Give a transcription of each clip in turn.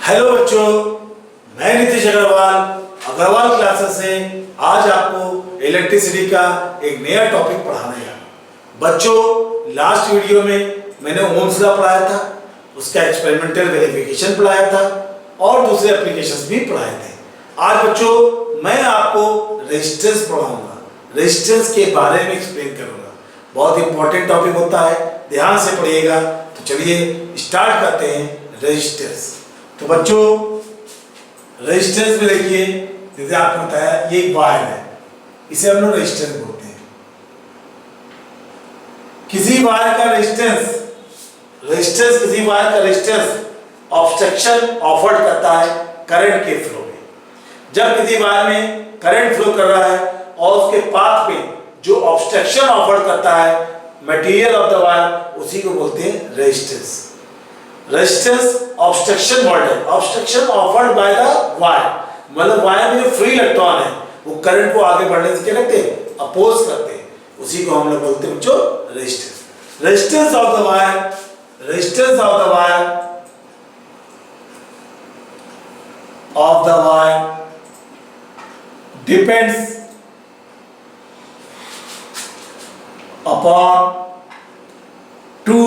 Hello बच्चों, मैं Nitish Agarwal Agarwal classes से आज आपको इलेक्ट्रिसिटी का एक नया टॉपिक पढ़ाने जा रहा हूं। बच्चों, लास्ट वीडियो में मैंने ओम्स लॉ पढ़ाया था, उसका एक्सपेरिमेंटल वेरिफिकेशन पढ़ाया था और दूसरे एप्लीकेशंस भी पढ़ाए थे। आज बच्चों मैं आपको रेजिस्टेंस पढ़ाऊंगा, रेजिस्टेंस के बारे में एक्सप्लेन करूंगा। बहुत इंपॉर्टेंट टॉपिक होता है, ध्यान से पढ़िएगा। तो चलिए स्टार्ट करते हैं रेजिस्टेंस। तो बच्चों रेजिस्टेंस में देखिए, जैसे आपने बताया ये एक वायर है, इसे हम लोग रेजिस्टेंस बोलते हैं। किसी वायर का रेजिस्टेंस किसी वायर का रेजिस्टेंस ऑब्स्ट्रक्शन ऑफर्ड करता है करंट के फ्लो में। जब किसी वायर में करंट फ्लो कर रहा है और उसके पाथ में जो ऑब्स्ट्रक्शन ऑफर्ड करता है मटेरियल ऑफ द वायर, उसी को बोलते हैं रेजिस्टेंस। रेजिस्टेंस ऑब्स्ट्रक्शन वर्ड है, obstruction offered by the wire, मतलब वायर में जो फ्री इलेक्ट्रॉन है वो करंट को आगे बढ़ने से क्या करते हैं, अपोज करते हैं, उसी को हम लोग बोलते हैं बच्चों resistance. Resistance of the wire depends upon two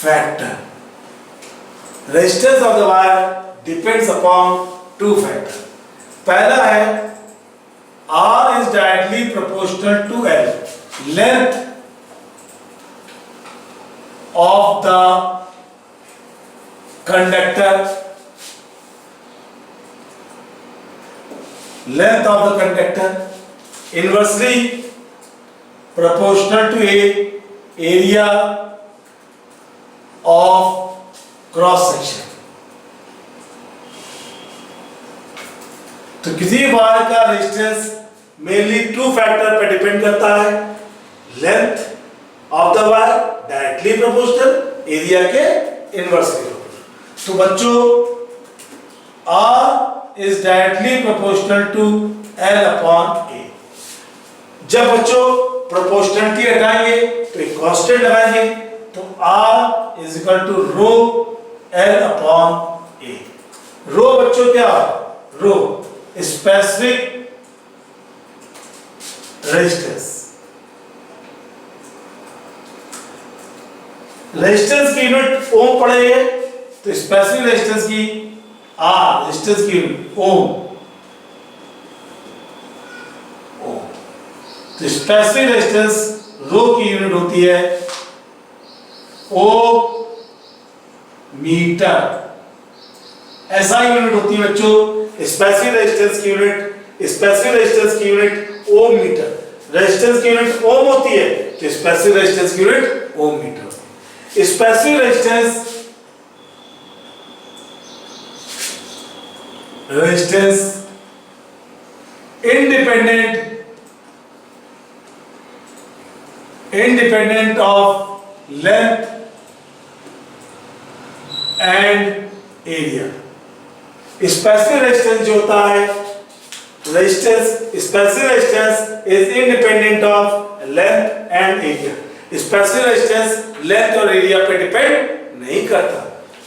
factor. Resistance of the wire depends upon two factor. पहला है R is directly proportional to L, length of the conductor, inversely proportional to area of cross section. तो किसी wire का resistance mainly two factor पर depend करता है। Length of the wire directly proportional, area के inversely proportional. तो बच्चों R is directly proportional to L upon A। जब बच्चों प्रोपोर्शनलिटी हटाएंगे तो एक कांस्टेंट लगाएंगे, तो R is equal to row L upon A। रो बच्चों क्या है? रो स्पेसिफिक रेजिस्टेंस। रेजिस्टेंस की यूनिट ओम पढ़ेंगे तो स्पेसिफिक रेजिस्टेंस की R, रेजिस्टेंस की यूनिट ओम। तो स्पेसिफिक रेजिस्टेंस रो की यूनिट होती है ओम मीटर। ऐसा यूनिट होती है बच्चों स्पेसिफिक रेजिस्टेंस की यूनिट ओम मीटर। रेजिस्टेंस की यूनिट ओम होती है तो स्पेसिफिक रेजिस्टेंस की unit ohm metre. Specific resistance independent of length and area। Specific resistance जो होता है, specific resistance is independent of length and area. Specific resistance length और area पे डिपेंड नहीं करता।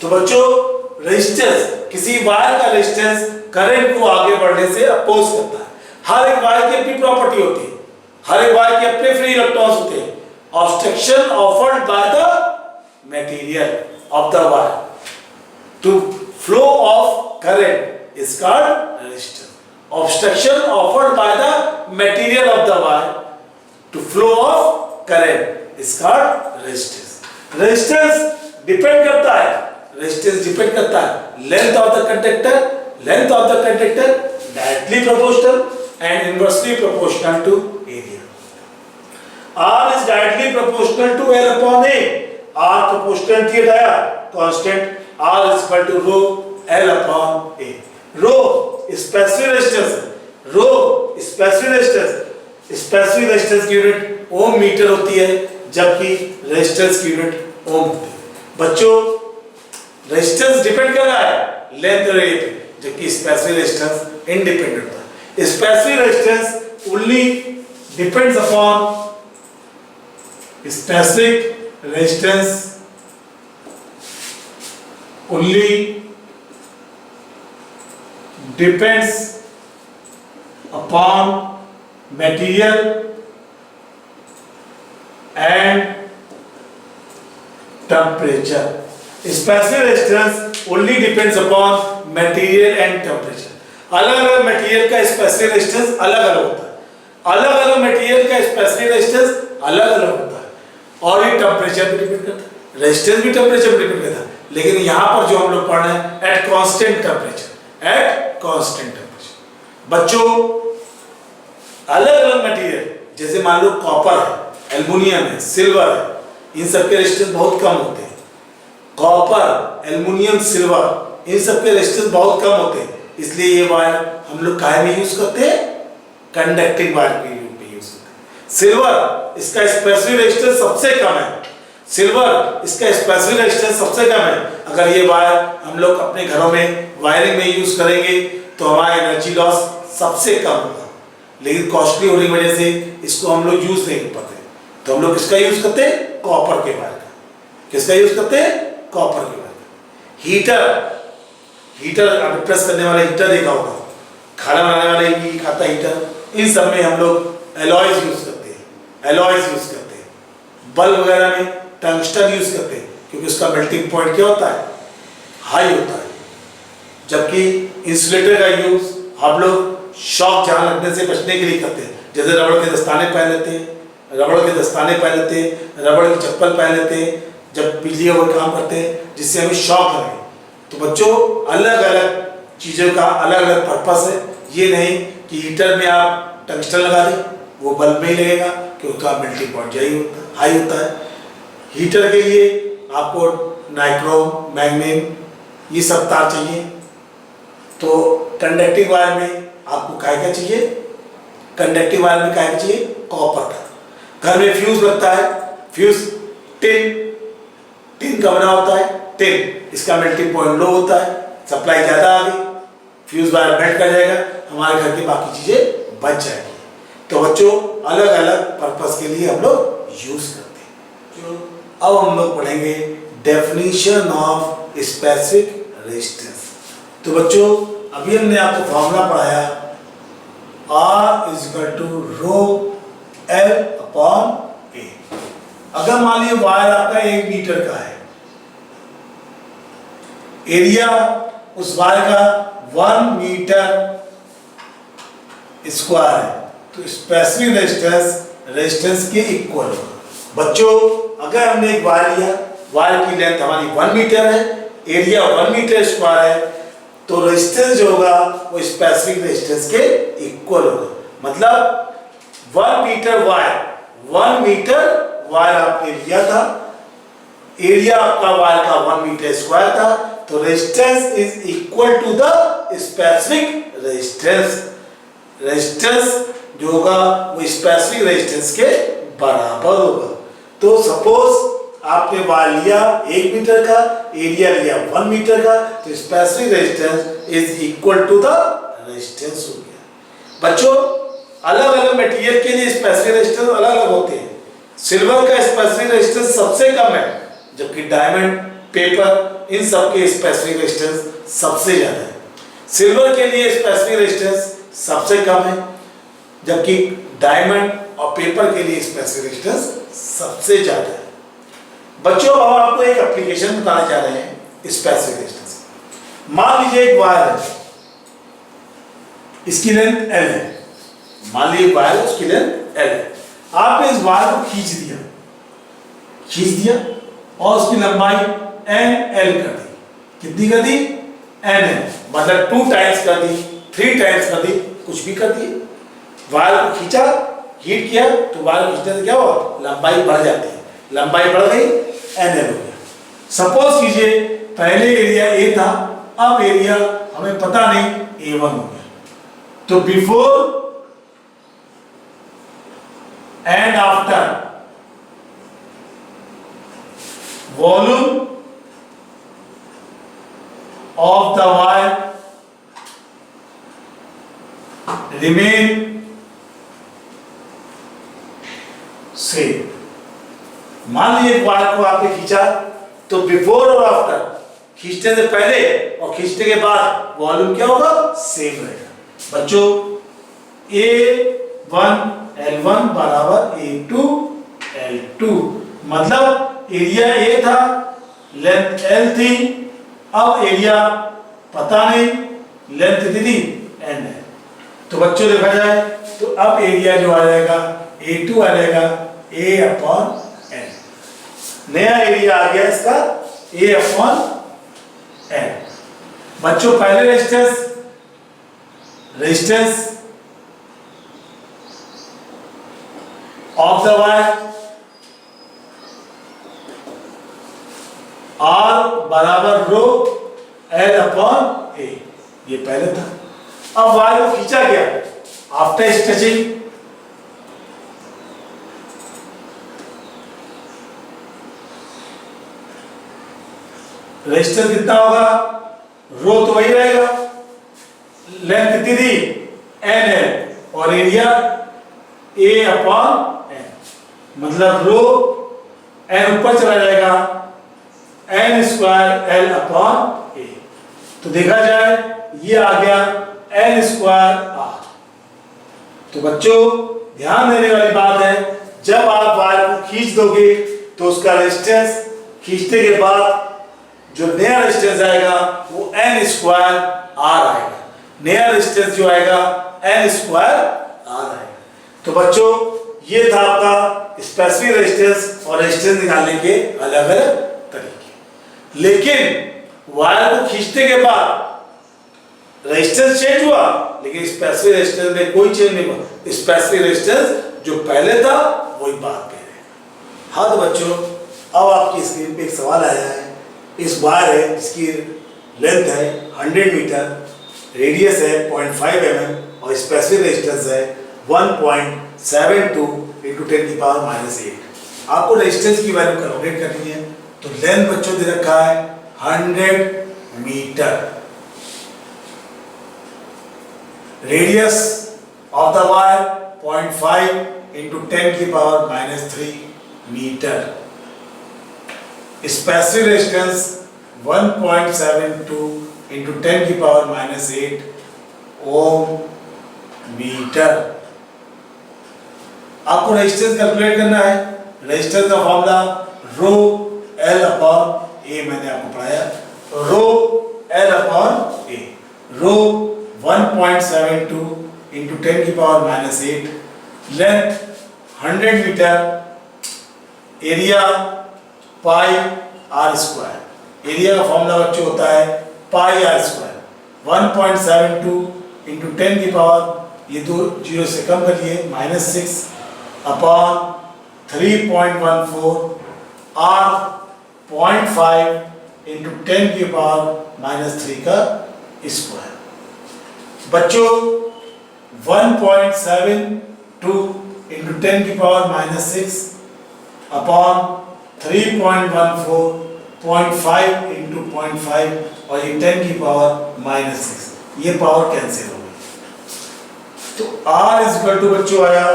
तो बच्चों रेजिस्टेंस, किसी वायर का रेजिस्टेंस करंट को आगे बढ़ने से अपोज करता है। हर एक वायर की अपनी प्रॉपर्टी होती है, हर एक वायर के अपने फ्री इलेक्ट्रॉन्स होते हैं। Obstruction offered by the material of the wire to flow of current is called resistance. Obstruction offered by the material of the wire to flow of current is called resistance. Resistance depend करता है length of the conductor directly proportional and inversely proportional to area। R is directly proportional to L upon A। R proportionality हटाया, constant R is equal to rho L upon A। rho specific resistance की unit ohm metre होती है, जबकि resistance की unit ohm होती है। बच्चों resistance depend कर रहा है लेंथ और एरिया पे, जबकि स्पेसिफिक रेजिस्टेंस इंडिपेंडेंट होता है। Specific resistance only depends upon only depends upon material and temperature. Specific resistance only depends upon material and temperature. अलग अलग मटेरियल का स्पेसिफिक रेजिस्टेंस अलग अलग होता है, अलग अलग मटेरियल का स्पेसिफिक रेजिस्टेंस अलग अलग होता है, और ये टेम्परेचर पे डिपेंड करता है, रेजिस्टेंस भी टेम्परेचर पे डिपेंड करता है। लेकिन यहाँ पर जो हम लोग पढ़ रहे हैं at constant temperature, at constant temperature. बच्चों अलग अलग मटेरियल जैसे मान लो कॉपर है, एल्युमिनियम है, सिल्वर है, इन सबके रेजिस्टेंस बहुत कम होते हैं। कॉपर, एल्युमिनियम, सिल्वर इन सबके रेजिस्टेंस बहुत कम होते हैं, इसलिए ये वायर हम लोग काहे में यूज करते हैं, कंडक्टिंग वायर के यूज करते हैं। सिल्वर इसका स्पेसिफिक रेजिस्टेंस सबसे कम है, सिल्वर इसका स्पेसिफिक रेजिस्टेंस सबसे कम है। अगर ये वायर हम लोग अपने घरों में वायरिंग में यूज करेंगे तो हमारा एनर्जी लॉस सबसे कम होगा, लेकिन कॉस्टली होने की वजह से इसको हम लोग यूज नहीं कर पाते, तो हम लोग किसका यूज करते हैं, कॉपर के वायर का। किसका यूज करते हैं, कॉपर के वायर का। हीटर, हीटर आप प्रेस करने वाला हीटर देखा होगा, खाना बनाने वाला भी खाता हीटर, इन सब में हम लोग एलॉयज यूज करते हैं, एलॉयज यूज करते हैं। बल्ब वगैरह में टंगस्टन यूज करते हैं, क्योंकि उसका मेल्टिंग पॉइंट क्या होता है, हाई होता है। जबकि इंसुलेटर का यूज हम लोग शॉक जहां लगने से बचने के लिए करते हैं, जैसे रबड़ के दस्ताने पहन लेते हैं, रबड़ के दस्ताने पहन लेते हैं, रबड़ की चप्पल पहन लेते हैं जब बिजली का कोई काम करते हैं जिससे हमें शॉक लगे। तो बच्चों अलग अलग चीज़ों का अलग अलग पर्पस है, ये नहीं कि हीटर में आप टंगस्टन लगा दें वो बल्ब में ही लगेगा, क्योंकि उसका मेल्टिंग पॉइंट हाई होता है। हीटर के लिए आपको नाइक्रोम, मैग्नीम ये सब तार चाहिए, तो कंडक्टिंग वायर में आपको काय का चाहिए, कंडक्टिंग वायर में काय का चाहिए, कॉपर का। घर में फ्यूज लगता है, फ्यूज टिन, टिन का बना होता है, टिन इसका मेल्टिंग पॉइंट लो होता है, सप्लाई ज़्यादा आ गई, फ्यूज वायर मेल्ट कर जाएगा, हमारे घर की बाकी चीज़ें बच जाएंगी। तो बच्चों अलग अलग पर्पस के लिए हम लोग यूज करते हैं। अब हम लोग पढ़ेंगे डेफिनेशन ऑफ स्पेसिफिक रेजिस्टेंस। तो बच्चों अभी हमने आपको फॉर्मूला पढ़ाया R = ρL/A। अगर मान लीजिए वायर आपका 1 मीटर का है, एरिया उस वायर का 1 मीटर स्क्वायर है, तो स्पेसिफिक रेजिस्टेंस के इक्वल होगा। बच्चों अगर हमने एक वायर लिया, वायर की लेंथ हमारी 1 मीटर है, एरिया 1 मीटर स्क्वायर है, तो रेजिस्टेंस जो होगा वो स्पेसिफिक रेजिस्टेंस के इक्वल होगा। मतलब 1 मीटर वायर आपने लिया था, एरिया आपका वायर का 1 मीटर स्क्वायर था, तो resistance is equal to the specific resistance. Resistance जो होगा वो स्पेसिफिक रेजिस्टेंस के बराबर होगा। तो सपोज आपने वायर लिया 1 मीटर का, एरिया लिया 1 मीटर का, तो specific resistance is equal to the resistance हो गया। बच्चों अलग अलग मटेरियल के लिए स्पेसिफिक रेजिस्टेंस अलग अलग होते हैं। सिल्वर का स्पेसिफिक रेजिस्टेंस सबसे कम है, जबकि डायमंड, पेपर इन सब के स्पेसिफिक रेजिस्टेंस सबसे ज्यादा है। सिल्वर के लिए स्पेसिफिक रेजिस्टेंस सबसे कम है, जबकि डायमंड और पेपर के लिए स्पेसिफिक रेजिस्टेंस सबसे ज्यादा है। बच्चों अब आपको एक एप्लीकेशन बताने जा रहे हैं स्पेसिफिक रेजिस्टेंस। मान लीजिए एक वायर है, इसकी लेंथ L है, मान लीजिए वायर है उसकी लेंथ L है, आपने इस वायर को खींच दिया और उसकी लंबाई NL कर दी। कितनी कर दी? NL, मतलब 2 टाइम्स कर दी, 3 टाइम्स कर दी, कुछ भी कर दिए। वायर को खींचा, हीट किया, तो वायर खींचने से क्या हुआ, लंबाई बढ़ जाती है, लंबाई बढ़ गई, NL हो गया। सपोज कीजिए पहले एरिया A था, अब एरिया हमें पता नहीं A1 हो गया, तो before and after volume of the wire remain same। मान लीजिए वायर को आपने खींचा, तो बिफोर और आफ्टर खींचने से पहले और खींचने के बाद वॉल्यूम क्या होगा, सेम रहेगा। बच्चों A1 L1 बराबर A2 L2, मतलब एरिया A था, लेंथ L थी, अब एरिया पता नहीं, लेंथ कितनी N है। तो बच्चों देखा जाए तो अब एरिया जो आ जाएगा A2 आ जाएगा A/N, नया एरिया आ गया इसका A/N। बच्चों पहले resistance of the wire R बराबर रो L/A, ये पहले था। अब वायर को खींचा गया आफ्टर स्ट्रेचिंग, रेजिस्टेंस कितना होगा, रो तो वही रहेगा, लेंथ कितनी थी N है, और एरिया A/N, मतलब रो N ऊपर चला जाएगा, N² L/A। तो देखा जाए ये आ गया N² R। तो बच्चों ध्यान देने वाली बात है, जब आप वायर को खींच दोगे तो उसका रेजिस्टेंस खींचने के बाद जो नया रेजिस्टेंस आएगा वो N² R आएगा, नया रेजिस्टेंस जो आएगा N² R आएगा। तो बच्चों ये था आपका स्पेसिफिक रेजिस्टेंस और रेजिस्टेंस निकालने के अलग अलग तरीके। लेकिन वायर को खींचने के बाद रेजिस्टेंस चेंज हुआ, लेकिन स्पेसिफिक रेजिस्टेंस में कोई चेंज नहीं हुआ, स्पेसिफिक रेजिस्टेंस जो पहले था वही बाद में है। हाँ तो बच्चों अब आपकी स्क्रीन पे एक सवाल आया है, इस वायर है जिसकी लेंथ है 100 मीटर, रेडियस है 0.5 mm और स्पेसिफिक रेजिस्टेंस है 1.72 × 10⁻⁸। आपको रेजिस्टेंस की वैल्यू कैलकुलेट करनी है। तो लेंथ बच्चों दे रखा है 100 metre, radius of the wire 0.5 × 10⁻³ metre, specific resistance 1.72 × 10⁻⁸ ohm metre. आपको रेजिस्टेंस कैलकुलेट करना है। रेजिस्टेंस का फॉर्मूला रो L/A मैंने आपको पढ़ाया, rho L/A, rho 1.72 × 10⁻⁸, length 100 metre, area πr², area का फॉर्मूला बच्चों होता है πr², 1.72 × 10⁻, ये दो जीरो से कम करिए, -6 अपॉन 3.14 r 0.5 × 10⁻³ का स्क्वायर। बच्चों 1.72 × 10⁻⁻6 अपॉन 3.14 0.5 × 0.5 और ये 10⁻⁻6, ये पावर कैंसिल हो गई। तो R = बच्चों आया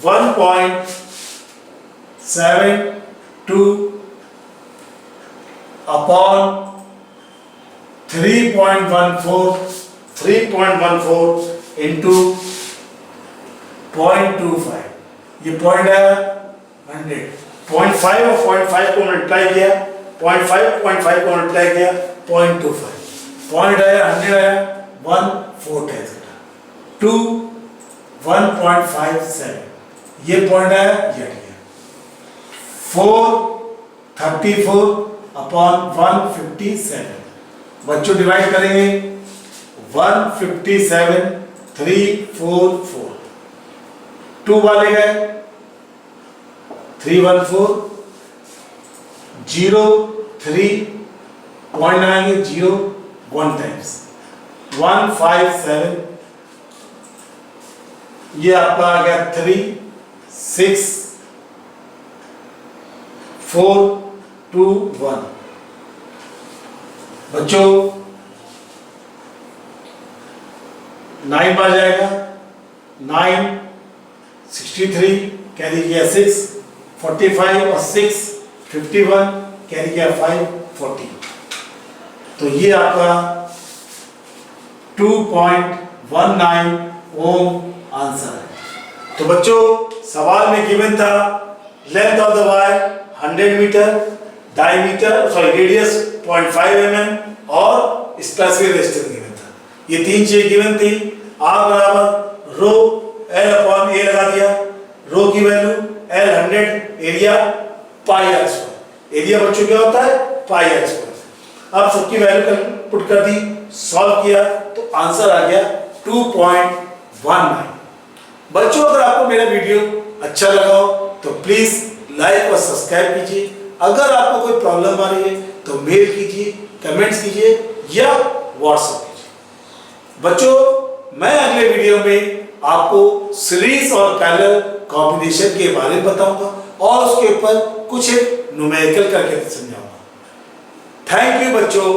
1.72 अपॉन 3.14 × 0.25, ये पॉइंट आया 100, 0.5 और 0.5 को मल्टीप्लाई किया, 0.5 को मल्टीप्लाई किया 0.25, पॉइंट आया 100 आया 1/4 टाइम्स 2 1.57, ये पॉइंट आया ये गया 434 अपॉन 157। बच्चों डिवाइड करेंगे 157 344, 2 वाले गए 314 0 3 पॉइंट आएंगे 0 1 टाइम्स 157, ये आपका आ गया 3 6 4 2 1। बच्चों 9 बार जाएगा, 9 63 कैरी किया 6 45 और 6 51 कैरी किया 5 40। तो ये आपका 2.19 ओम आंसर है। तो बच्चों सवाल में गिवन था length of the wire 100 metre, radius 0.5 mm और स्पेसिफिक रेजिस्टेंस गिवन था। ये तीन चीजें गिवन थी। R बराबर रो L अपॉन A लगा दिया। रो की value L 100, area pi r square. Area बच्चों क्या होता है? पाई r स्क्वायर। अब सबकी वैल्यू पुट कर दी, सॉल्व किया तो आंसर आ गया 2.19। बच्चों अगर आपको मेरा वीडियो अच्छा लगा हो तो प्लीज लाइक और सब्सक्राइब कीजिए। अगर आपको कोई प्रॉब्लम आ रही है तो मेल कीजिए, कमेंट्स कीजिए या व्हाट्सएप कीजिए। बच्चों मैं अगले वीडियो में आपको सीरीज और पैरेलल कॉम्बिनेशन के बारे में बताऊंगा और उसके ऊपर कुछ न्यूमेरिकल करके समझाऊंगा। थैंक यू बच्चों।